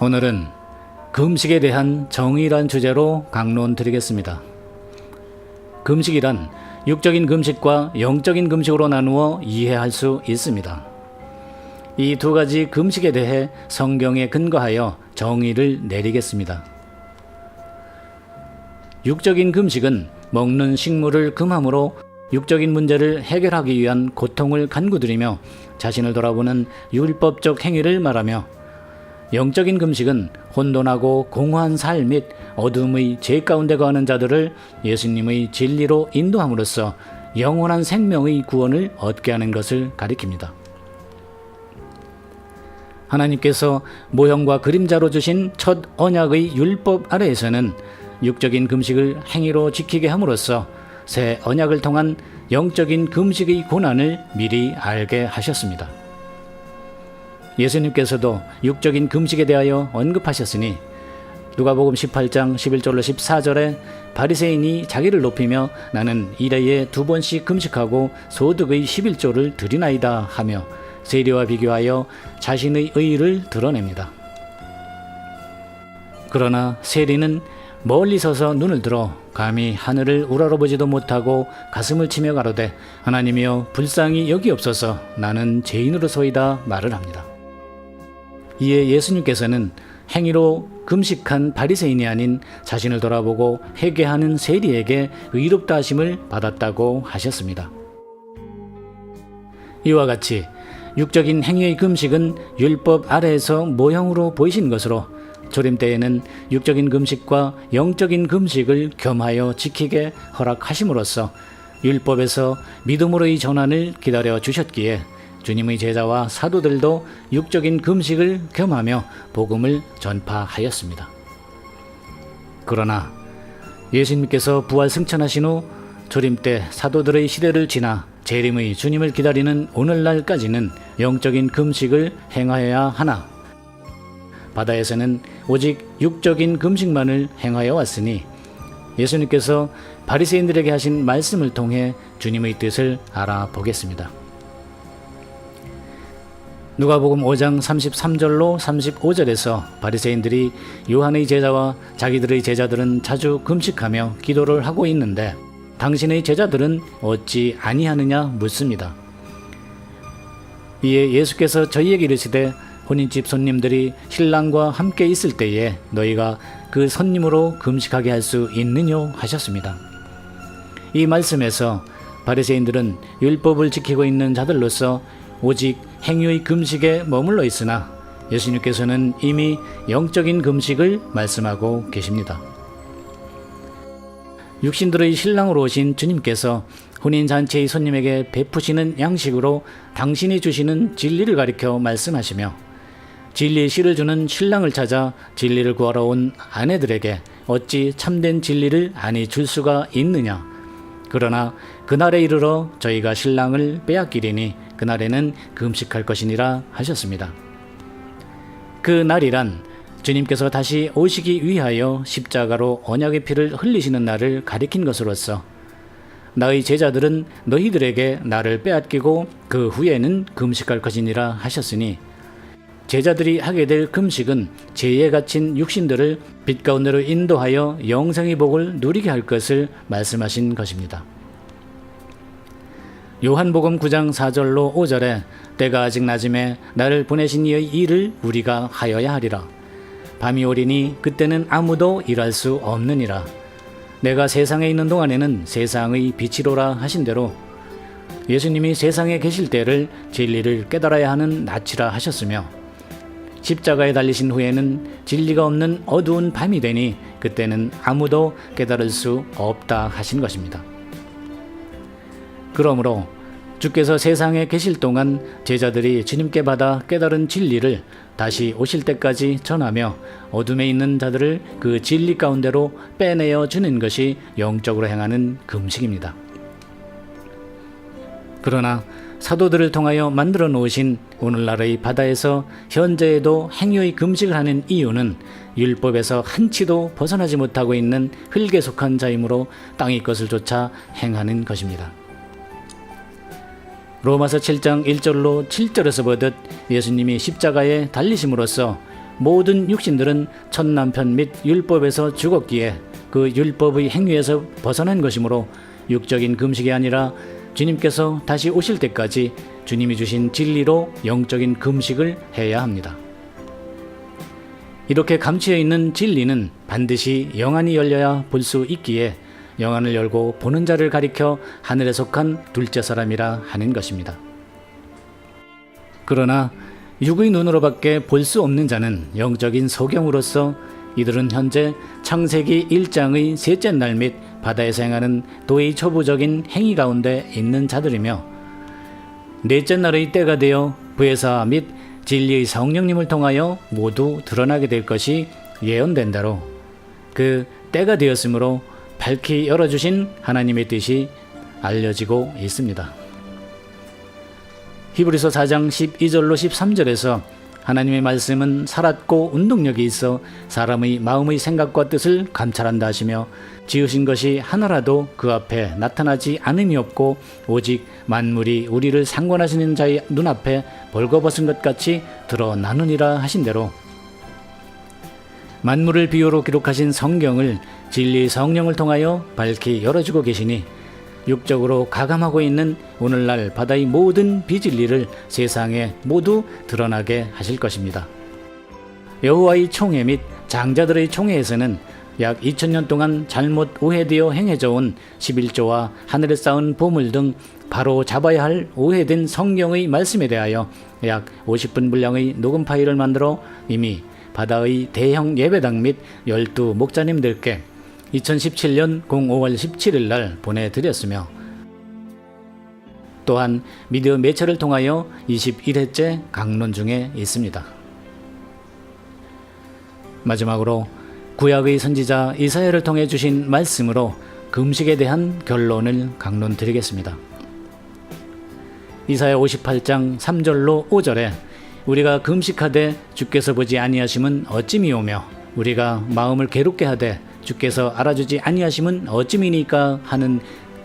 오늘은 금식에 대한 정의란 주제로 강론 드리겠습니다. 금식이란 육적인 금식과 영적인 금식으로 나누어 이해할 수 있습니다. 이 두 가지 금식에 대해 성경에 근거하여 정의를 내리겠습니다. 육적인 금식은 먹는 식물을 금함으로 육적인 문제를 해결하기 위한 고통을 간구드리며 자신을 돌아보는 율법적 행위를 말하며, 영적인 금식은 혼돈하고 공허한 삶 및 어둠의 죄 가운데 거하는 자들을 예수님의 진리로 인도함으로써 영원한 생명의 구원을 얻게 하는 것을 가리킵니다. 하나님께서 모형과 그림자로 주신 첫 언약의 율법 아래에서는 육적인 금식을 행위로 지키게 함으로써 새 언약을 통한 영적인 금식의 고난을 미리 알게 하셨습니다. 예수님께서도 육적인 금식에 대하여 언급하셨으니 누가복음 18장 11절로 14절에 바리새인이 자기를 높이며 나는 일해에 2번씩 금식하고 소득의 11조를 드리나이다 하며 세리와 비교하여 자신의 의의를 드러냅니다. 그러나 세리는 멀리 서서 눈을 들어 감히 하늘을 우러러보지도 못하고 가슴을 치며 가로되 하나님이여 불쌍히 여기옵소서 나는 죄인으로소이다 말을 합니다. 이에 예수님께서는 행위로 금식한 바리새인이 아닌 자신을 돌아보고 회개하는 세리에게 의롭다 하심을 받았다고 하셨습니다. 이와 같이 육적인 행위의 금식은 율법 아래에서 모형으로 보이신 것으로 조림 때에는 육적인 금식과 영적인 금식을 겸하여 지키게 허락하심으로써 율법에서 믿음으로의 전환을 기다려 주셨기에 주님의 제자와 사도들도 육적인 금식을 겸하며 복음을 전파하였습니다. 그러나 예수님께서 부활 승천하신 후 조림 때 사도들의 시대를 지나 재림의 주님을 기다리는 오늘날까지는 영적인 금식을 행하여야 하나, 바다에서는 오직 육적인 금식만을 행하여 왔으니 예수님께서 바리새인들에게 하신 말씀을 통해 주님의 뜻을 알아보겠습니다. 누가복음 5장 33절로 35절에서 바리새인들이 요한의 제자와 자기들의 제자들은 자주 금식하며 기도를 하고 있는데 당신의 제자들은 어찌 아니하느냐 묻습니다. 이에 예수께서 저희에게 이르시되 혼인집 손님들이 신랑과 함께 있을 때에 너희가 그 손님으로 금식하게 할 수 있느뇨 하셨습니다. 이 말씀에서 바리새인들은 율법을 지키고 있는 자들로서 오직 행위의 금식에 머물러 있으나 예수님께서는 이미 영적인 금식을 말씀하고 계십니다. 육신들의 신랑으로 오신 주님께서 혼인잔치의 손님에게 베푸시는 양식으로 당신이 주시는 진리를 가리켜 말씀하시며, 진리의 씨를 주는 신랑을 찾아 진리를 구하러 온 아내들에게 어찌 참된 진리를 아니 줄 수가 있느냐. 그러나 그날에 이르러 저희가 신랑을 빼앗기리니 그날에는 금식할 것이니라 하셨습니다. 그 날이란 주님께서 다시 오시기 위하여 십자가로 언약의 피를 흘리시는 날을 가리킨 것으로서 나의 제자들은 너희들에게 나를 빼앗기고 그 후에는 금식할 것이니라 하셨으니 제자들이 하게 될 금식은 죄에 갇힌 육신들을 빛 가운데로 인도하여 영생의 복을 누리게 할 것을 말씀하신 것입니다. 요한복음 9장 4절로 5절에 때가 아직 낮음에 나를 보내신 이의 일을 우리가 하여야 하리라. 밤이 오리니 그때는 아무도 일할 수 없느니라. 내가 세상에 있는 동안에는 세상의 빛이로라 하신 대로 예수님이 세상에 계실 때를 진리를 깨달아야 하는 낯이라 하셨으며, 십자가에 달리신 후에는 진리가 없는 어두운 밤이 되니 그때는 아무도 깨달을 수 없다 하신 것입니다. 그러므로 주께서 세상에 계실 동안 제자들이 주님께 받아 깨달은 진리를 다시 오실 때까지 전하며 어둠에 있는 자들을 그 진리 가운데로 빼내어 주는 것이 영적으로 행하는 금식입니다. 그러나 사도들을 통하여 만들어 놓으신 오늘날의 바다에서 현재에도 행위의 금식을 하는 이유는 율법에서 한치도 벗어나지 못하고 있는 흙에 속한 자이므로 땅의 것을 쫓아 행하는 것입니다. 로마서 7장 1절로 7절에서 보듯 예수님이 십자가에 달리심으로써 모든 육신들은 첫 남편 및 율법에서 죽었기에 그 율법의 행위에서 벗어난 것이므로 육적인 금식이 아니라 주님께서 다시 오실 때까지 주님이 주신 진리로 영적인 금식을 해야 합니다. 이렇게 감추어 있는 진리는 반드시 영안이 열려야 볼 수 있기에 영안을 열고 보는 자를 가리켜 하늘에 속한 둘째 사람이라 하는 것입니다. 그러나 육의 눈으로밖에 볼 수 없는 자는 영적인 소경으로서 이들은 현재 창세기 1장의 셋째 날 및 바다에서 행하는 도의 초부적인 행위 가운데 있는 자들이며 넷째 날의 때가 되어 부회사 및 진리의 성령님을 통하여 모두 드러나게 될 것이 예언된 대로 그 때가 되었으므로 밝히 열어주신 하나님의 뜻이 알려지고 있습니다. 히브리서 4장 12절로 13절에서 하나님의 말씀은 살았고 운동력이 있어 사람의 마음의 생각과 뜻을 감찰한다 하시며 지으신 것이 하나라도 그 앞에 나타나지 않음이 없고 오직 만물이 우리를 상관하시는 자의 눈앞에 벌거벗은 것 같이 드러나느니라 하신 대로 만물을 비유로 기록하신 성경을 진리의 성령을 통하여 밝히 열어주고 계시니 육적으로 가감하고 있는 오늘날 바다의 모든 비진리를 세상에 모두 드러나게 하실 것입니다. 여호와의 총회 및 장자들의 총회에서는 약 2000년 동안 잘못 오해되어 행해져 온 11조와 하늘에 쌓은 보물 등 바로 잡아야 할 오해된 성경의 말씀에 대하여 약 50분 분량의 녹음 파일을 만들어 이미 바다의 대형 예배당 및 12 목자님들께 2017년 05월 17일 날 보내드렸으며 또한 미디어 매체를 통하여 21회째 강론 중에 있습니다. 마지막으로 구약의 선지자 이사야를 통해 주신 말씀으로 금식에 대한 결론을 강론드리겠습니다. 이사야 58장 3절로 5절에 우리가 금식하되 주께서 보지 아니하심은 어찌미오며 우리가 마음을 괴롭게 하되 주께서 알아주지 아니하심은 어찌미니까 하는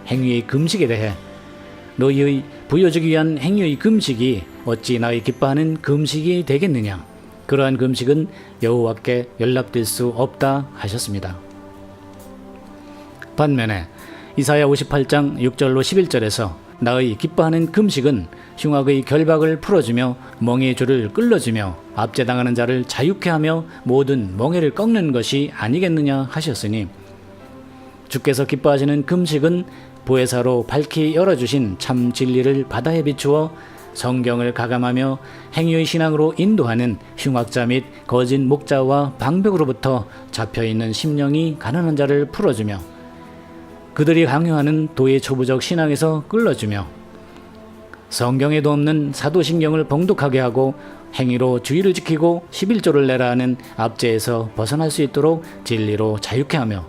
행위의 금식에 대해 너희의 부여주기 위한 행위의 금식이 어찌 나의 기뻐하는 금식이 되겠느냐. 그러한 금식은 여호와께 연락될 수 없다 하셨습니다. 반면에 이사야 58장 6절로 11절에서 나의 기뻐하는 금식은 흉악의 결박을 풀어주며 멍에의 줄을 끌어주며 압제당하는 자를 자유케 하며 모든 멍에를 꺾는 것이 아니겠느냐 하셨으니 주께서 기뻐하시는 금식은 보혜사로 밝히 열어주신 참 진리를 바다에 비추어 성경을 가감하며 행위의 신앙으로 인도하는 흉악자 및 거짓 목자와 방백으로부터 잡혀있는 심령이 가난한 자를 풀어주며 그들이 강요하는 도의 초부적 신앙에서 끌어주며 성경에도 없는 사도신경을 봉독하게 하고 행위로 주의를 지키고 11조를 내라 하는 압제에서 벗어날 수 있도록 진리로 자유케 하며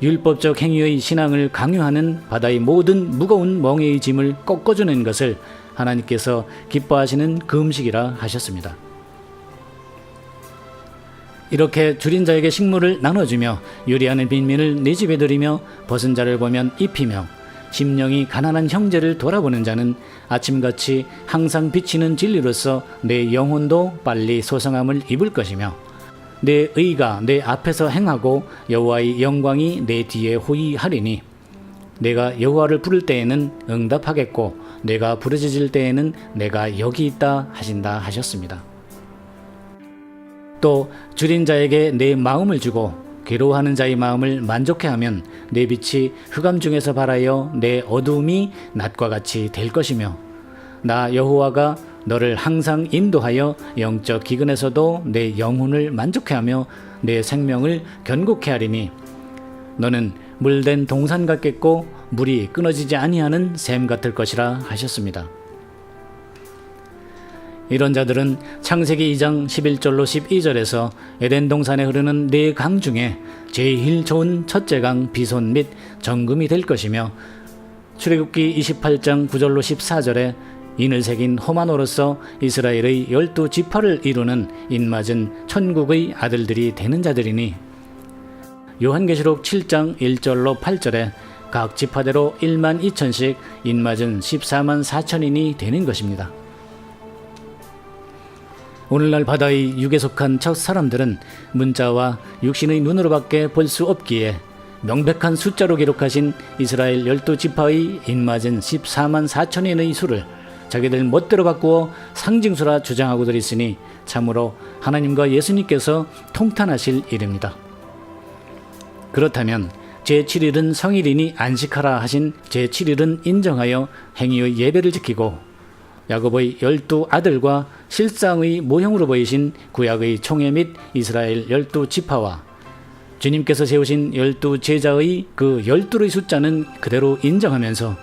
율법적 행위의 신앙을 강요하는 바다의 모든 무거운 멍에의 짐을 꺾어주는 것을 하나님께서 기뻐하시는 금식이라 하셨습니다. 이렇게 줄인 자에게 식물을 나눠주며 요리하는 빈민을 내 집에 들이며 벗은 자를 보면 입히며 심령이 가난한 형제를 돌아보는 자는 아침같이 항상 비치는 진리로서 내 영혼도 빨리 소성함을 입을 것이며 내 의가 내 앞에서 행하고 여호와의 영광이 내 뒤에 호위하리니 내가 여호와를 부를 때에는 응답하겠고 내가 부르짖을 때에는 내가 여기 있다 하신다 하셨습니다. 또 줄인 자에게 내 마음을 주고 괴로워하는 자의 마음을 만족해 하면 내 빛이 흑암 중에서 발하여 내 어두움이 낮과 같이 될 것이며 나 여호와가 너를 항상 인도하여 영적 기근에서도 내 영혼을 만족해 하며 내 생명을 견고케 하리니 너는 물된 동산 같겠고 물이 끊어지지 아니하는 샘 같을 것이라 하셨습니다. 이런 자들은 창세기 2장 11절로 12절에서 에덴 동산에 흐르는 네 강 중에 제일 좋은 첫째 강 비손 및 정금이 될 것이며 출애굽기 28장 9절로 14절에 인을 새긴 호마노로서 이스라엘의 12지파를 이루는 인맞은 천국의 아들들이 되는 자들이니 요한계시록 7장 1절로 8절에 각 지파대로 1만 2천씩 인맞은 14만 4천인이 되는 것입니다. 오늘날 바다의 육에 속한 첫 사람들은 문자와 육신의 눈으로밖에 볼 수 없기에 명백한 숫자로 기록하신 이스라엘 12지파의 인맞은 14만 4천인의 수를 자기들 멋대로 바꾸어 상징수라 주장하고들 있으니 참으로 하나님과 예수님께서 통탄하실 일입니다. 그렇다면 제7일은 성일이니 안식하라 하신 제7일은 인정하여 행위의 예배를 지키고 야곱의 12아들과 실상의 모형으로 보이신 구약의 총회 및 이스라엘 12지파와 주님께서 세우신 12제자의 그 12의 숫자는 그대로 인정하면서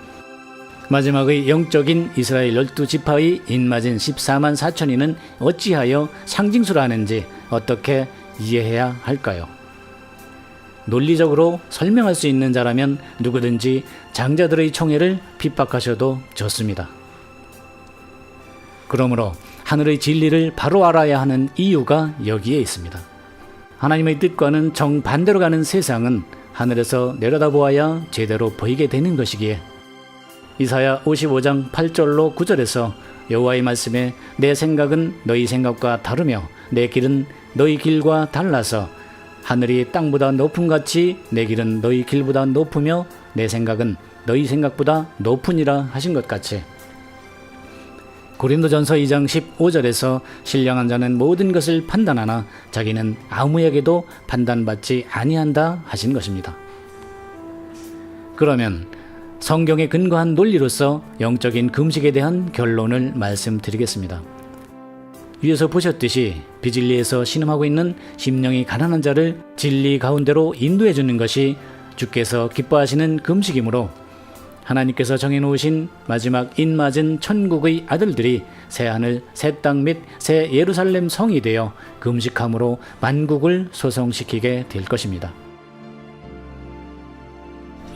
마지막의 영적인 이스라엘 12지파의 인맞은 14만 4천인은 어찌하여 상징수라 하는지 어떻게 이해해야 할까요? 논리적으로 설명할 수 있는 자라면 누구든지 장자들의 총회를 핍박하셔도 좋습니다. 그러므로 하늘의 진리를 바로 알아야 하는 이유가 여기에 있습니다. 하나님의 뜻과는 정반대로 가는 세상은 하늘에서 내려다보아야 제대로 보이게 되는 것이기에 이사야 55장 8절로 9절에서 여호와의 말씀에 내 생각은 너희 생각과 다르며 내 길은 너희 길과 달라서 하늘이 땅보다 높음같이 내 길은 너희 길보다 높으며 내 생각은 너희 생각보다 높으니라 하신 것 같이 고린도전서 2장 15절에서 신령한 자는 모든 것을 판단하나 자기는 아무에게도 판단받지 아니한다 하신 것입니다. 그러면 성경에 근거한 논리로서 영적인 금식에 대한 결론을 말씀드리겠습니다. 위에서 보셨듯이 비진리에서 신음하고 있는 심령이 가난한 자를 진리 가운데로 인도해 주는 것이 주께서 기뻐하시는 금식이므로 하나님께서 정해놓으신 마지막 인맞은 천국의 아들들이 새하늘, 새 땅 및 새 예루살렘 성이 되어 금식함으로 만국을 소성시키게 될 것입니다.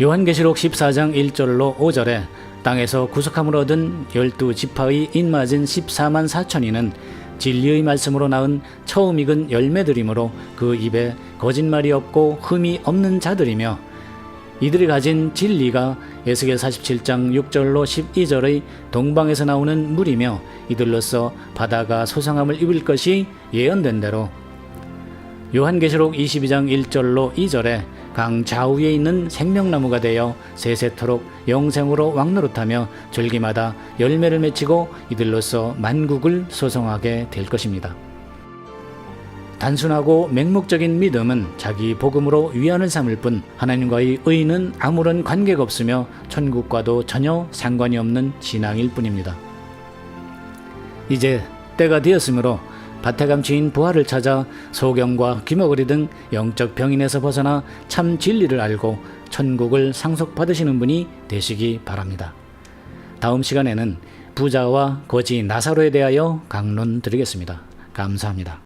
요한계시록 14장 1절로 5절에 땅에서 구속함을 얻은 12지파의 인맞은 14만 4천인은 진리의 말씀으로 낳은 처음 익은 열매들이므로 그 입에 거짓말이 없고 흠이 없는 자들이며 이들이 가진 진리가 에스겔 47장 6절로 12절의 동방에서 나오는 물이며 이들로서 바다가 소상함을 입을 것이 예언된 대로 요한계시록 22장 1절로 2절에 강 좌우에 있는 생명나무가 되어 세세토록 영생으로 왕노릇하며 절기마다 열매를 맺히고 이들로서 만국을 소성하게 될 것입니다. 단순하고 맹목적인 믿음은 자기 복음으로 위안을 삼을 뿐 하나님과의 의는 아무런 관계가 없으며 천국과도 전혀 상관이 없는 신앙일 뿐입니다. 이제 때가 되었으므로 밭에 감추인 부활을 찾아 소경과 귀머거리 등 영적 병인에서 벗어나 참 진리를 알고 천국을 상속받으시는 분이 되시기 바랍니다. 다음 시간에는 부자와 거지 나사로에 대하여 강론드리겠습니다. 감사합니다.